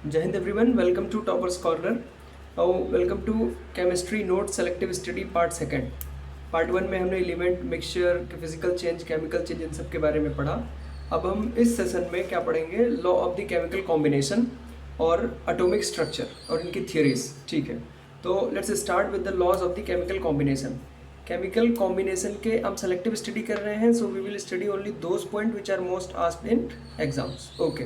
जय हिंद everyone, welcome to toppers corner और welcome to chemistry note selective study part second. Part one में हमने एलिमेंट मिक्सचर के फिजिकल चेंज, केमिकल चेंज, इन सब के बारे में पढ़ा। अब हम इस सेशन में क्या पढ़ेंगे, law of the chemical combination और एटॉमिक स्ट्रक्चर और इनकी थियरीज। ठीक है, तो let's start with the laws of the chemical combination. Chemical combination के हम सेलेक्टिव स्टडी कर रहे हैं, so we will study only those point which are most asked in exams. Okay,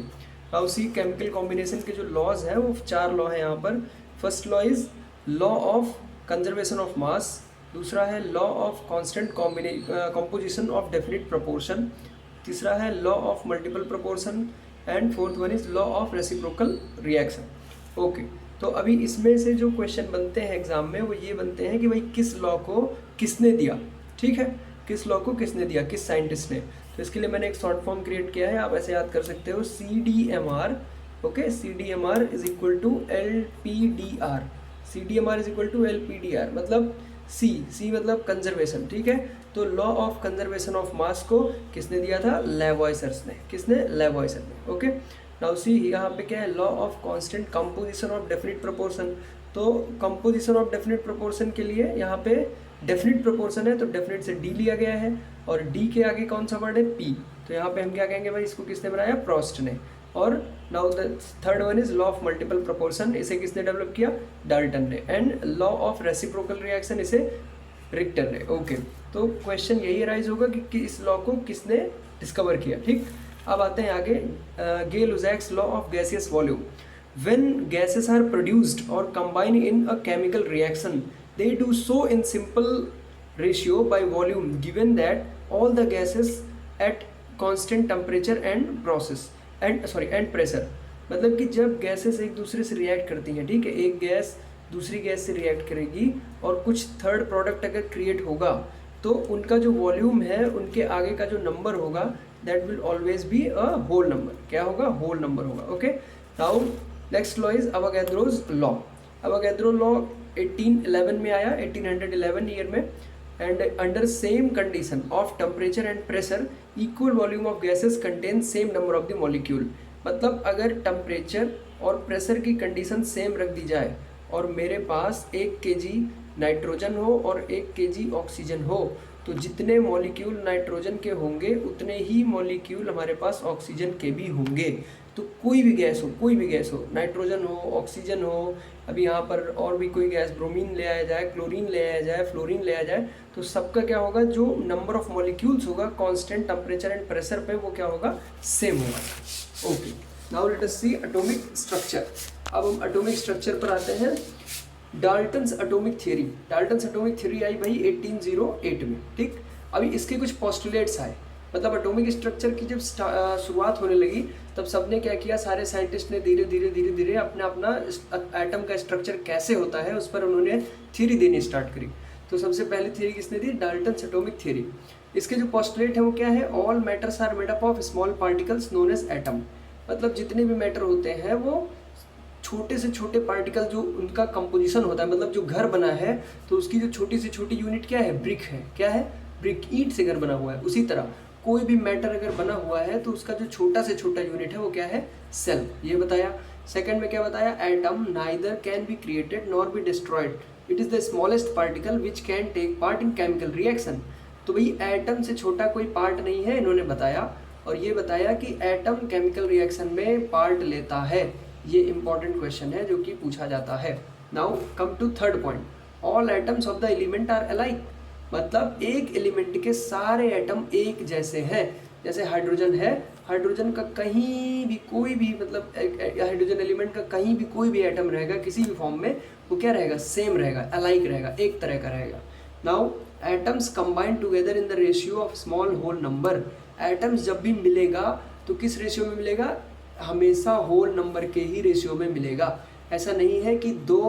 now see chemical combination के जो laws हैं वो 4 law हैं यहाँ पर। First law is law of conservation of मास, दूसरा है law of constant composition of definite proportion, तीसरा है law of multiple proportion and fourth one is law of reciprocal reaction. Okay, तो अभी इसमें से जो क्वेश्चन बनते हैं एग्जाम में वो ये बनते हैं कि भाई किस लॉ को किसने दिया। ठीक है, किस लॉ को किसने दिया, किस साइंटिस्ट ने। तो इसके लिए मैंने एक शॉर्ट फॉर्म क्रिएट किया है, आप ऐसे याद कर सकते हो, CDMR। Okay, CDMR is equal to LPDR। CDMR is equal to LPDR मतलब C मतलब कंजर्वेशन। ठीक है, तो law of conservation of mass को किसने दिया था, लेवॉइसर्स ने। किसने, लेवॉइसर ने। ओके, नाउ सी यहाँ पे क्या है, law of constant composition of definite proportion. तो कंपोजिशन ऑफ डेफिनिट प्रोपोर्शन के लिए यहाँ पे डेफिनिट प्रोपोर्शन है तो डेफिनिट से डी लिया गया है और डी के आगे कौन सा वर्ड है, पी। तो यहाँ पे हम क्या कहेंगे भाई, इसको किसने बनाया, प्रोस्ट ने। और now the third one is law of multiple proportion, इसे किसने डेवलप किया, डाल्टन ने। And law of reciprocal reaction, इसे रिक्टर ने। ओके, तो क्वेश्चन यही अराइज होगा कि इस लॉ को किसने डिस्कवर किया। ठीक, अब आते हैं आगे, Gay-Lussac's law of gaseous volume. When gases are produced or combined in a chemical reaction, they do so in simple ratio by volume, given that all the gases at constant temperature and pressure। मतलब कि जब gases एक दूसरे से react करती हैं, ठीक है, एक गैस दूसरी गैस से रिएक्ट करेगी और कुछ थर्ड प्रोडक्ट अगर क्रिएट होगा तो उनका जो वॉल्यूम है, उनके आगे का जो नंबर होगा, that will always be a whole number. क्या होगा, होल नंबर होगा। Okay, now next law is Avogadro's law. Avogadro law 1811 में आया, 1811 ईयर में। And under same condition of temperature and pressure, equal volume of gases contain same number of the molecule. मतलब अगर temperature और pressure की condition same रख दी जाए और मेरे पास 1 kg नाइट्रोजन हो और 1 kg ऑक्सीजन हो, तो जितने मॉलिक्यूल नाइट्रोजन के होंगे उतने ही मॉलिक्यूल हमारे पास ऑक्सीजन के भी होंगे। तो कोई भी गैस हो, नाइट्रोजन हो, ऑक्सीजन हो, अभी यहाँ पर और भी कोई गैस, ब्रोमीन ले आया जाए, क्लोरीन ले आया जाए, फ्लोरीन ले आया जाए, तो सबका क्या होगा, जो नंबर ऑफ मॉलिक्यूल्स होगा कांस्टेंट टेम्परेचर एंड प्रेशर पे, वो क्या होगा, सेम होगा। Okay, now let us see atomic structure. अब हम एटॉमिक स्ट्रक्चर पर आते हैं। Dalton's atomic theory. Dalton's atomic theory आई भाई 1808 में। ठीक, अभी इसके कुछ पोस्टुलेट्स आए, मतलब एटॉमिक स्ट्रक्चर की जब शुरुआत होने लगी तब सबने क्या किया, सारे साइंटिस्ट ने धीरे धीरे अपना एटम का स्ट्रक्चर कैसे होता है उस पर उन्होंने थ्योरी देनी स्टार्ट करी। तो सबसे पहले थ्योरी किसने दी, डाल्टन्स एटॉमिक थ्योरी। इसके जो पोस्टुलेट है वो क्या है, all matters are made up of small particles known as atom. मतलब जितने भी मैटर होते हैं वो छोटे से छोटे पार्टिकल, जो उनका कंपोजिशन होता है, मतलब जो घर बना है तो उसकी जो छोटी से छोटी यूनिट क्या है, ब्रिक है। क्या है, ब्रिक, ईंट से घर बना हुआ है। उसी तरह कोई भी मैटर अगर बना हुआ है तो उसका जो छोटा से छोटा यूनिट है वो क्या है, सेल। ये बताया। सेकंड में क्या बताया, atom neither can be created nor be destroyed, it is the smallest particle which can take part in chemical reaction. तो भाई एटम से छोटा कोई पार्ट नहीं है, इन्होंने बताया। और ये बताया कि एटम केमिकल रिएक्शन में पार्ट लेता है। ये इंपॉर्टेंट क्वेश्चन है जो कि पूछा जाता है। Now come to third point, all atoms of the element are alike. मतलब एक एलिमेंट के सारे एटम एक जैसे हैं। जैसे हाइड्रोजन है, हाइड्रोजन का कहीं भी कोई भी, मतलब हाइड्रोजन एलिमेंट का कहीं भी कोई भी एटम रहेगा किसी भी फॉर्म में, वो क्या रहेगा, सेम रहेगा, अलाइक रहेगा, एक तरह का रहेगा। Now atoms combine together in the ratio of small whole number. Atoms जब भी मिलेगा तो किस रेशियो में मिलेगा, हमेशा होल नंबर के ही रेशियो में मिलेगा। ऐसा नहीं है कि 2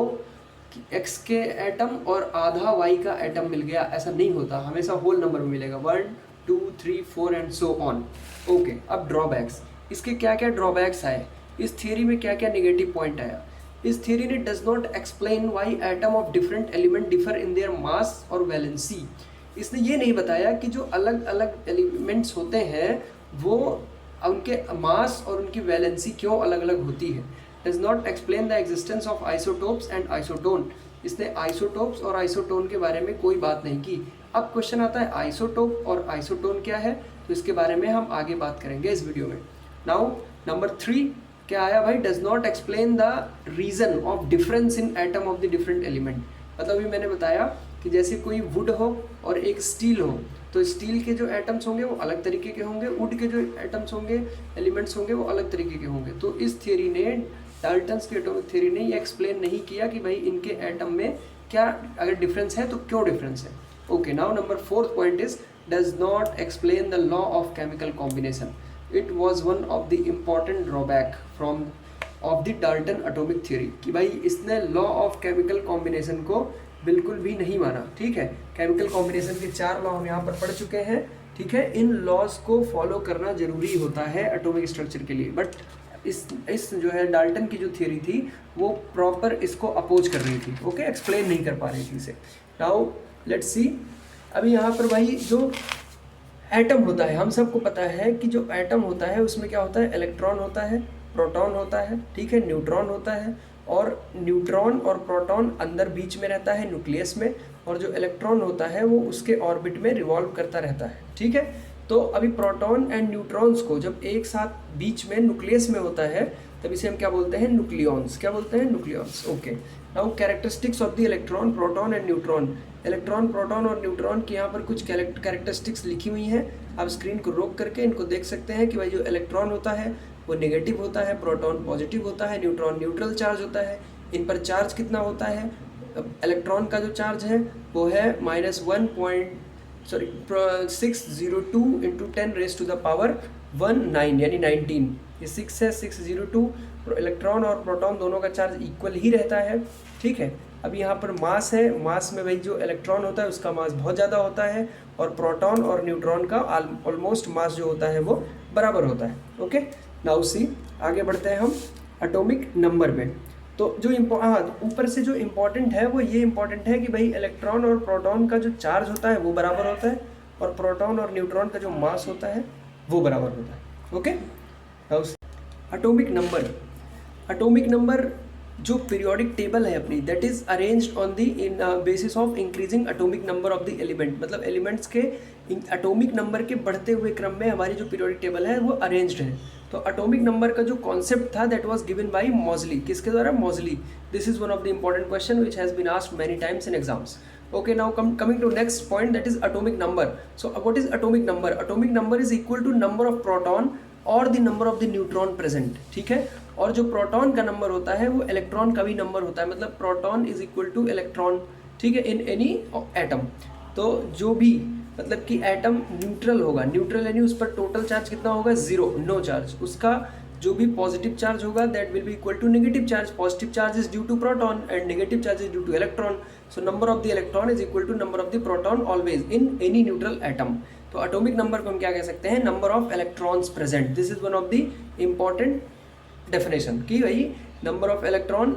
x के एटम और आधा y का एटम मिल गया, ऐसा नहीं होता, हमेशा होल नंबर में मिलेगा, 1 2 3 4 एंड सो ऑन। ओके, अब ड्रॉबैक्स, इसके क्या क्या ड्रॉबैक्स आए, इस थियरी में क्या क्या नेगेटिव पॉइंट आया। इस थियरी ने does not explain why atom of different element differ in their mass और वैलेंसी। इसने ये नहीं बताया कि जो अलग अलग एलिमेंट्स होते हैं वो उनके मास और उनकी वैलेंसी क्यों अलग अलग होती है। Does not explain the existence of isotopes and isotone. इसने आइसोटोप्स और आइसोटोन के बारे में कोई बात नहीं की। अब क्वेश्चन आता है आइसोटोप और आइसोटोन क्या है, तो इसके बारे में हम आगे बात करेंगे इस वीडियो में। नाउ नंबर 3 क्या आया भाई, does not explain the reason of difference in atom of the different element. मतलब अभी मैंने बताया कि जैसे कोई वुड हो और एक स्टील हो, तो स्टील के जो एटम्स होंगे वो अलग तरीके के होंगे, वुड के जो एटम्स होंगे, एलिमेंट्स होंगे, वो अलग तरीके के होंगे। तो इस थियरी ने, डाल्टन्स की एटॉमिक थ्योरी ने ये एक्सप्लेन नहीं किया कि भाई इनके एटम में क्या अगर डिफरेंस है तो क्यों डिफरेंस है। Okay, now number 4th point is does not explain the law of chemical combination. It was one of the important drawback from of the Dalton atomic theory, कि भाई इसने लॉ ऑफ केमिकल कॉम्बिनेशन को बिल्कुल भी नहीं माना। ठीक है, केमिकल कॉम्बिनेशन के 4 लॉ हम यहाँ पर पढ़ चुके हैं। ठीक है, इन लॉज को फॉलो करना जरूरी होता है एटॉमिक स्ट्रक्चर के लिए, बट इस जो है डाल्टन की जो थ्योरी थी वो प्रॉपर इसको अपोज कर रही थी। ओके, एक्सप्लेन नहीं कर पा रही थी इसे। नाउ लेट्स सी, अभी यहाँ पर भाई जो एटम होता है, हम सबको पता है कि जो एटम होता है उसमें क्या होता है, इलेक्ट्रॉन होता है, प्रोटॉन होता है, ठीक है, न्यूट्रॉन होता है, और न्यूट्रॉन और प्रोटॉन अंदर बीच में रहता है न्यूक्लियस में, और जो इलेक्ट्रॉन होता है वो उसके ऑर्बिट में रिवॉल्व करता रहता है। ठीक है, तो अभी प्रोटॉन एंड न्यूट्रॉन्स को जब एक साथ बीच में न्यूक्लियस में होता है तब इसे हम क्या बोलते हैं, न्यूक्लियॉन्स। क्या बोलते हैं, nucleons. Okay, now characteristics of the electron, proton and neutron. Electron, proton और न्यूट्रॉन की यहाँ पर कुछ कैरेक्टरिस्टिक्स लिखी हुई हैं। आप स्क्रीन को रोक करके इनको देख सकते हैं कि भाई जो इलेक्ट्रॉन होता है वो नेगेटिव होता है, प्रोटॉन पॉजिटिव होता है, न्यूट्रॉन न्यूट्रल चार्ज होता है। इन पर चार्ज कितना होता है, इलेक्ट्रॉन का जो चार्ज है वो है -602 इंटू 10⁻⁹ यानी 19। ये 6 है, 602। इलेक्ट्रॉन और प्रोटॉन दोनों का चार्ज इक्वल ही रहता है। ठीक है, अब यहाँ पर मास है, मास में भाई जो इलेक्ट्रॉन होता है उसका मास बहुत ज़्यादा होता है, और प्रोटॉन और न्यूट्रॉन का ऑलमोस्ट मास जो होता है वो बराबर होता है। ओके, नाउ सी, आगे बढ़ते हैं हम एटॉमिक नंबर में। तो जो ऊपर से जो इम्पोर्टेंट है वो ये इम्पोर्टेंट है कि भाई इलेक्ट्रॉन और प्रोटॉन का जो चार्ज होता है वो बराबर होता है, और प्रोटॉन और न्यूट्रॉन का जो मास होता है वो बराबर होता है। Okay, now atomic number. Atomic number जो पीरियोडिक टेबल है अपनी, that is arranged on the basis of increasing atomic number of the element. मतलब एलिमेंट्स के एटॉमिक नंबर के बढ़ते हुए क्रम में हमारी जो पीरियोडिक टेबल है वो अरेंज्ड है। तो एटॉमिक नंबर का जो कॉन्सेप्ट था that was given by Moseley. किसके द्वारा, Moseley. This is one of the important question which has been asked many times in exams. Okay, now coming to next point, that is atomic number. So what is atomic number? Atomic number is equal to number of proton or the number of the neutron present. ठीक है, और जो proton का number होता है वो electron का भी नंबर होता है। मतलब proton is equal two electron. ठीक है, इन एनी एटम। तो जो भी मतलब कि एटम न्यूट्रल होगा, न्यूट्रल यानी उस पर टोटल चार्ज कितना होगा, 0, नो चार्ज। उसका जो भी पॉजिटिव चार्ज होगा that will be equal to negative charge. Positive charge is due to proton and negative charge is due to electron. So number of the electron is equal to number of the proton always in any neutral atom. तो atomic number को हम क्या कह सकते हैं, number of electrons present. This is one of the important definition कि भाई number of electron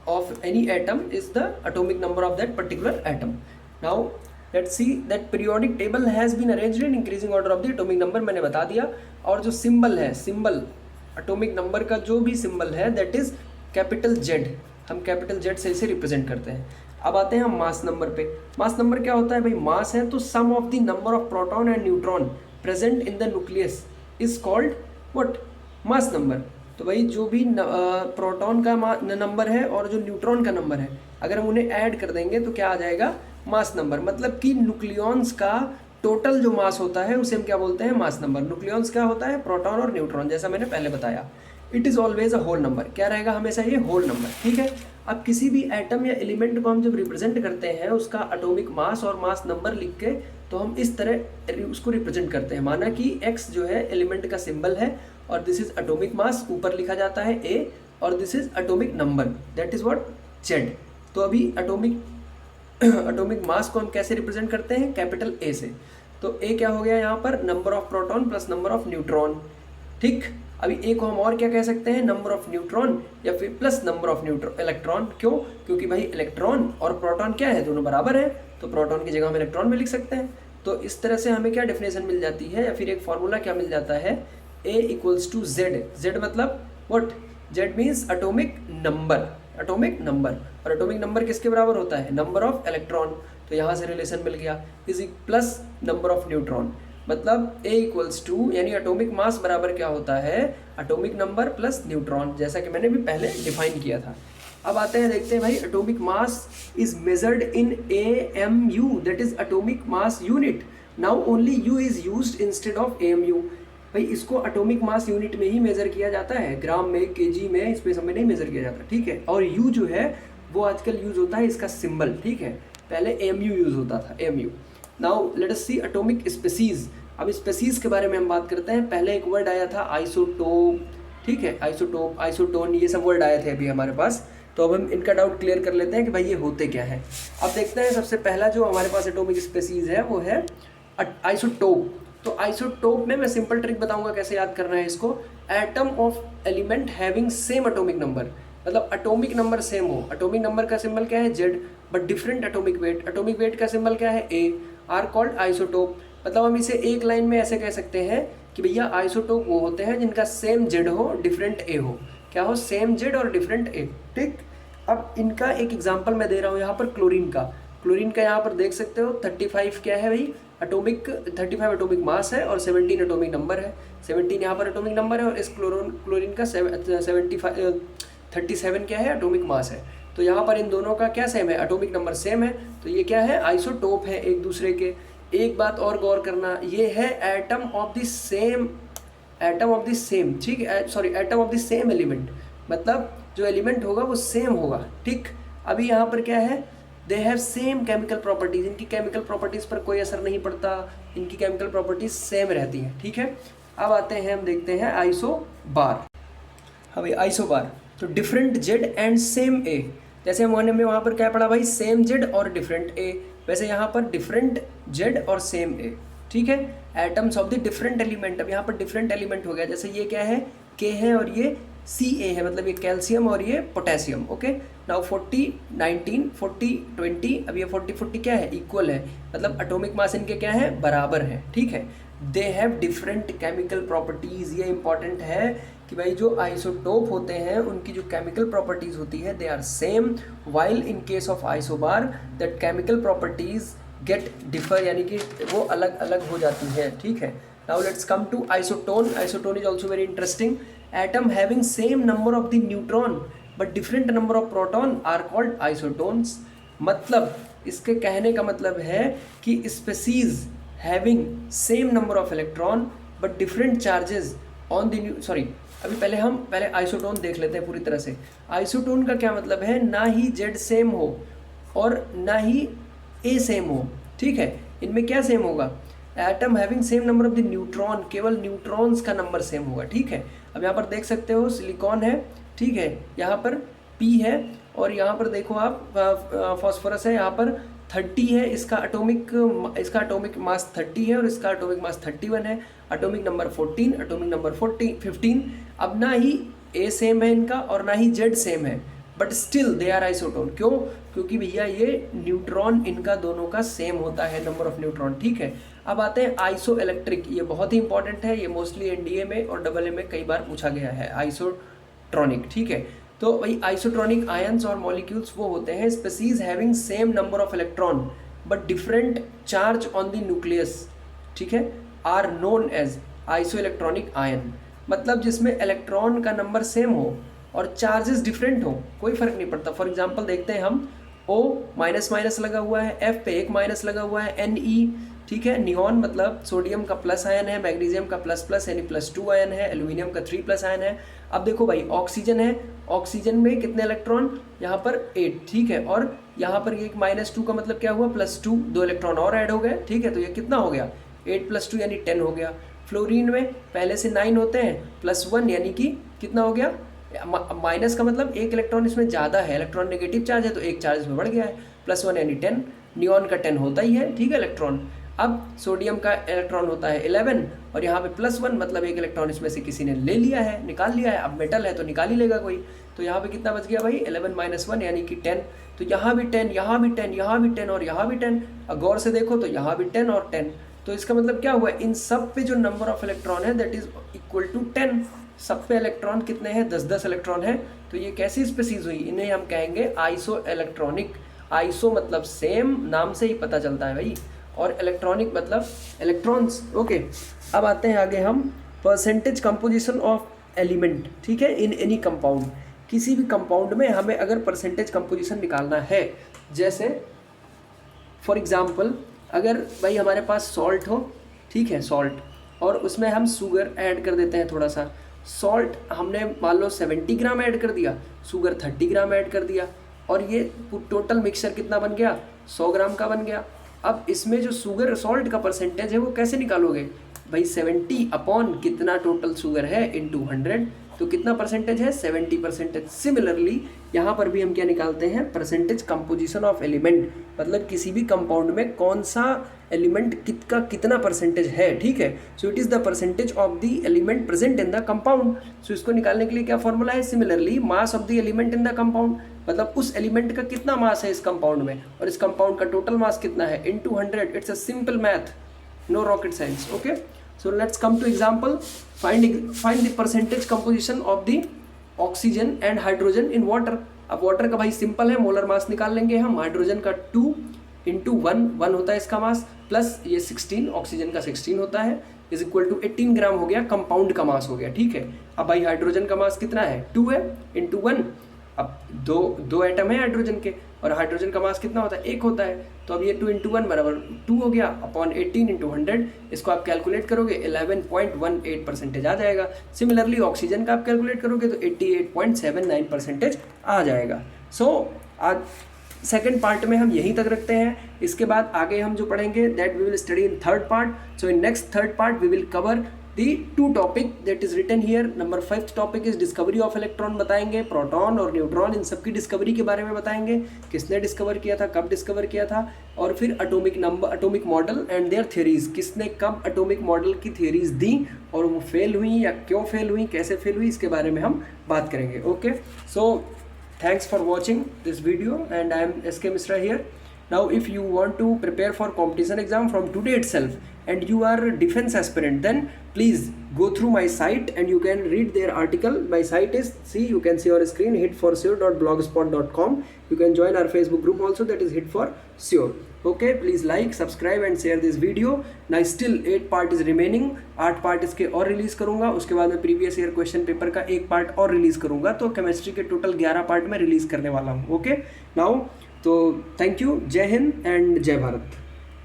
of any atom is the atomic number of that particular atom. Now let's see that periodic table has been arranged in increasing order of the atomic number, मैंने बता दिया। और जो symbol है, symbol atomic number का जो भी symbol है दैट इज कैपिटल जेड। हम कैपिटल जेड से इसे रिप्रेजेंट करते हैं। अब आते हैं हम मास नंबर पे। मास नंबर क्या होता है भाई, मास है तो sum of the number of proton and neutron present in the nucleus is called what, mass number. तो भाई जो भी प्रोटॉन का नंबर है और जो न्यूट्रॉन का नंबर है, अगर हम उन्हें ऐड कर देंगे तो क्या आ जाएगा, मास नंबर। मतलब कि न्यूक्लियॉन्स का टोटल जो मास होता है उसे हम क्या बोलते हैं, मास नंबर। न्यूक्लियॉन्स क्या होता है, प्रोटॉन और न्यूट्रॉन, जैसा मैंने पहले बताया। It is always a whole number. क्या रहेगा, हमेशा ये होल नंबर। ठीक है, अब किसी भी एटम या एलिमेंट को हम जब रिप्रेजेंट करते हैं उसका एटॉमिक मास और मास नंबर लिख के, तो हम इस तरह उसको रिप्रेजेंट करते हैं। माना कि x जो है एलिमेंट का सिंबल है और दिस इज एटॉमिक मास, ऊपर लिखा जाता है a, और this is atomic number that is what, z। तो अभी एटॉमिक मास को हम कैसे रिप्रेजेंट करते हैं, कैपिटल A से। तो A क्या हो गया यहाँ पर, number of proton plus number of neutron. ठीक, अभी A को हम और क्या कह सकते हैं, नंबर ऑफ न्यूट्रॉन या फिर प्लस नंबर ऑफ इलेक्ट्रॉन। क्यों, क्योंकि भाई इलेक्ट्रॉन और प्रोटॉन क्या है, दोनों बराबर है, तो प्रोटॉन की जगह हम इलेक्ट्रॉन भी लिख सकते हैं। तो इस तरह से हमें क्या डेफिनेशन मिल जाती है, या फिर एक फॉर्मूला क्या मिल जाता है, A equals to Z। Z मतलब what, Z means atomic number, atomic number, और एटॉमिक नंबर किसके बराबर होता है, नंबर ऑफ इलेक्ट्रॉन, तो यहाँ से रिलेशन मिल गया, is plus number of neutron, मतलब A इक्वल्स टू, यानी एटॉमिक मास बराबर क्या होता है, एटॉमिक नंबर प्लस न्यूट्रॉन, जैसा कि मैंने भी पहले डिफाइन किया था। अब आते हैं, देखते हैं भाई, atomic mass is measured in AMU, that is atomic mass unit. Now only U is used instead of AMU। भाई इसको एटॉमिक मास यूनिट में ही मेजर किया जाता है, ग्राम में, केजी में, इसमें सब में नहीं मेजर किया जाता, ठीक है। और U जो है वो आजकल यूज होता है इसका सिंबल, ठीक है, पहले AMU यूज होता था, AMU। Now let us see atomic species. अब स्पेसीज के बारे में हम बात करते हैं। पहले एक वर्ड आया था आइसोटोप, ठीक है, आइसोटोप, आइसोटोन, ये सब वर्ड आए थे अभी हमारे पास। तो अब हम इनका डाउट क्लियर कर लेते हैं कि भाई ये होते क्या है। अब देखते हैं, सबसे पहला जो हमारे पास एटॉमिक स्पेसीज है वो है आइसोटोप। तो आइसोटोप में मैं सिंपल ट्रिक बताऊंगा कैसे याद करना है इसको। Atom of element having same atomic number, मतलब एटॉमिक नंबर सेम हो। एटॉमिक नंबर का सिंबल क्या है, Z, but different atomic weight. Atomic weight का सिंबल क्या है, ए, आर कॉल्ड आइसोटोप। मतलब हम इसे एक लाइन में ऐसे कह सकते हैं कि भैया आइसोटोप वो होते हैं जिनका सेम जेड हो, डिफरेंट ए हो। क्या हो, सेम जेड और डिफरेंट ए, ठीक। अब इनका एक एग्जांपल मैं दे रहा हूँ यहाँ पर क्लोरीन का। क्लोरीन का यहाँ पर देख सकते हो 35 क्या है भाई, एटॉमिक 35 एटॉमिक मास है और 17 एटॉमिक नंबर है। 17 यहाँ पर एटॉमिक नंबर है और इस क्लोरीन का 37 क्या है, एटॉमिक मास है। तो यहाँ पर इन दोनों का क्या सेम है, एटॉमिक नंबर सेम है, तो ये क्या है, आइसोटोप है एक दूसरे के। एक बात और गौर करना, ये है atom of the same, atom of the same, ठीक है, sorry, atom of the same element, मतलब जो एलिमेंट होगा वो सेम होगा, ठीक। अभी यहाँ पर क्या है, they have same chemical properties, इनकी केमिकल प्रॉपर्टीज पर कोई असर नहीं पड़ता, इनकी केमिकल प्रॉपर्टीज सेम रहती हैं, ठीक है। अब आते हैं, हम देखते हैं आइसोबार। हाँ भाई आइसोबार, तो डिफरेंट जेड एंड सेम ए। जैसे हमने में वहाँ पर क्या पढ़ा भाई, सेम जेड और डिफरेंट ए, वैसे यहाँ पर डिफरेंट जेड और सेम ए, ठीक है। Atoms of the different element, अब यहाँ पर डिफरेंट एलिमेंट हो गया, जैसे ये क्या है, के है और ये Ca है, मतलब ये कैल्शियम और ये पोटेशियम, ओके। नाउ 40 19 40 20, अब ये 40 40 क्या है, इक्वल है, मतलब एटॉमिक मास इनके क्या है, बराबर है, ठीक है। They have different chemical properties, ये इंपॉर्टेंट है कि भाई जो आइसोटोप होते हैं उनकी जो केमिकल प्रॉपर्टीज होती है they are same, while in case of isobar that chemical properties get differ, यानी कि वो अलग अलग हो जाती है, ठीक है। Now let's come to isotone. Isotone is also very interesting. Atom having same number of the neutron but different number of proton are called isotones. मतलब इसके कहने का मतलब है कि species having same number of electron but different charges on the sorry, अभी पहले isotone देख लेते हैं पूरी तरह से। आइसोटोन का क्या मतलब है, ना ही जेड सेम हो और ना ही ए सेम हो, ठीक है। इनमें क्या सेम होगा, atom having same number of the neutron, केवल न्यूट्रॉन्स का नंबर सेम होगा, ठीक है। अब यहाँ पर देख सकते हो सिलिकॉन है, ठीक है, यहाँ पर P है और यहाँ पर देखो आप फॉस्फोरस है, यहाँ पर 30 है, इसका एटॉमिक मास 30 है और इसका एटॉमिक मास 31 है। Atomic number 14, atomic number 15। अब ना ही A सेम है इनका और ना ही Z सेम है, but still they are isotone. क्यों, क्योंकि भैया ये न्यूट्रॉन इनका दोनों का सेम होता है, नंबर ऑफ न्यूट्रॉन, ठीक है। अब आते हैं आइसो इलेक्ट्रिक, ये बहुत ही इंपॉर्टेंट है, ये मोस्टली NDA में और AA में कई बार पूछा गया है, आइसोट्रॉनिक, ठीक है। तो भाई आइसोट्रॉनिक आयंस और मॉलिक्यूल्स वो होते हैं species having same number of electron but different charge on the nucleus, ठीक है, are known as isoelectronic ion. मतलब जिसमें इलेक्ट्रॉन का नंबर सेम हो और चार्जेस डिफरेंट हो, कोई फर्क नहीं पड़ता। फॉर एग्जांपल देखते हैं हम, O माइनस माइनस लगा हुआ है, F पे एक माइनस लगा हुआ है, Ne, ठीक है। नियॉन मतलब सोडियम का प्लस आयन है, मैग्नीशियम का प्लस प्लस यानी +2 आयन है, एल्यूमिनियम का 3 प्लस आयन है। अब देखो भाई ऑक्सीजन है, ऑक्सीजन में कितने इलेक्ट्रॉन, यहाँ पर 8, ठीक है, और यहाँ पर ये -2 का मतलब क्या हुआ, +2, 2 इलेक्ट्रॉन और ऐड हो गए, ठीक है। तो ये कितना हो गया, 8 + 2 यानी 10 हो गया। फ्लोरीन में पहले से 9 होते हैं, +1 यानी कि कितना हो गया, माइनस का मतलब एक इलेक्ट्रॉन इसमें ज़्यादा है, इलेक्ट्रॉन नेगेटिव चार्ज है तो एक चार्ज में बढ़ गया है, +1 यानी 10। नियॉन का 10 होता ही है, ठीक है, इलेक्ट्रॉन। अब सोडियम का इलेक्ट्रॉन होता है 11 और यहाँ पे +1 मतलब एक इलेक्ट्रॉन इसमें से किसी ने ले लिया है, निकाल लिया है। अब मेटल है तो निकाल ही लेगा कोई, तो यहाँ पे कितना बच गया भाई, 11 - 1 यानी कि 10। तो यहाँ भी 10, यहाँ भी 10, यहाँ भी 10 और यहाँ भी 10। अब गौर से देखो तो यहाँ भी 10 और 10, तो इसका मतलब क्या हुआ, इन सब पे जो नंबर ऑफ इलेक्ट्रॉन है दैट इज इक्वल टू 10, सब पे इलेक्ट्रॉन कितने हैं, 10-10 इलेक्ट्रॉन है। तो ये कैसी स्पीसीज हुई, इन्हें हम कहेंगे आइसो इलेक्ट्रॉनिक। आइसो मतलब सेम, नाम से ही पता चलता है भाई, और इलेक्ट्रॉनिक मतलब इलेक्ट्रॉन्स। ओके, अब आते हैं आगे हम परसेंटेज कंपोजिशन ऑफ एलिमेंट। ठीक है, इन एनी कंपाउंड, किसी भी कंपाउंड में हमें अगर परसेंटेज कंपोजिशन निकालना है, जैसे फॉर एग्जांपल अगर भाई हमारे पास सॉल्ट हो, ठीक है सॉल्ट, और उसमें हम शुगर ऐड कर देते हैं थोड़ा सा। सॉल्ट हमने मान लो 70 ग्राम ऐड कर दिया, शुगर 30 ग्राम ऐड कर दिया, और ये टोटल मिक्सचर कितना बन गया, 100 ग्राम का बन गया। अब इसमें जो शुगर सॉल्ट का परसेंटेज है वो कैसे निकालोगे भाई, 70 अपॉन कितना टोटल शुगर है इंटू 100, तो कितना परसेंटेज है, 70%। सिमिलरली यहाँ पर भी हम क्या निकालते हैं, परसेंटेज कंपोजिशन ऑफ एलिमेंट, मतलब किसी भी कंपाउंड में कौन सा एलिमेंट कितना परसेंटेज है। ठीक है, so it is the percentage of the element present in the compound. So इसको निकालने के लिए क्या फॉर्मूला है, similarly mass of the element in the compound, मतलब उस एलिमेंट का कितना मास है इस कंपाउंड में, और इस कंपाउंड का टोटल मास कितना है, into 100। It's a simple math, no rocket science. Okay, so let's come to example. Find the percentage composition of the oxygen and hydrogen in water. अब वाटर का भाई सिंपल है, मोलर मास निकाल लेंगे हम। Hydrogen का 2 इंटू 1 होता है इसका मास, प्लस ये 16 ऑक्सीजन का 16 होता है, इज इक्वल टू 18 ग्राम हो गया, कंपाउंड का मास हो गया। ठीक है, अब भाई हाइड्रोजन का मास कितना है, 2 है इंटू 1। अब दो एटम है हाइड्रोजन के, और हाइड्रोजन का मास कितना होता है, 1 होता है, तो अब ये 2 इंटू 1 बराबर 2 हो गया, अपॉन 18 इंटू 100। इसको आप कैलकुलेट करोगे 11.18% आ जाएगा। सिमिलरली ऑक्सीजन का आप कैलकुलेट करोगे तो 88.79% आ जाएगा। सो आज सेकेंड पार्ट में हम यहीं तक रखते हैं। इसके बाद आगे हम जो पढ़ेंगे that we will study in third part. So in next third part we will cover the 2 topic that is written here. Number 5th topic is discovery of electron बताएंगे, प्रोटॉन और न्यूट्रॉन, इन सब की डिस्कवरी के बारे में बताएंगे, किसने discover किया था, कब डिस्कवर किया था, और फिर atomic model and their theories, किसने कब एटॉमिक मॉडल की थ्योरीज दी और वो फेल हुई या क्यों फेल हुई, कैसे फेल हुई, इसके बारे में हम बात करेंगे। Okay, so thanks for watching this video and I am SK Misra here. Now if you want to prepare for competition exam from today itself and you are a defense aspirant, then please go through my site and you can read their article. My site is, you can see on screen, hitforsure.blogspot.com. You can join our Facebook group also, that is Hit for Sure. Okay, please like, subscribe and share this video. Now still 8 part is remaining, 8 part इसके और release करूंगा, उसके बाद मैं previous year question paper का 1 part और release करूंगा, तो केमिस्ट्री के टोटल 11 पार्ट में रिलीज करने वाला हूँ। ओके, नाउ तो थैंक यू, जय हिंद एंड जय भारत।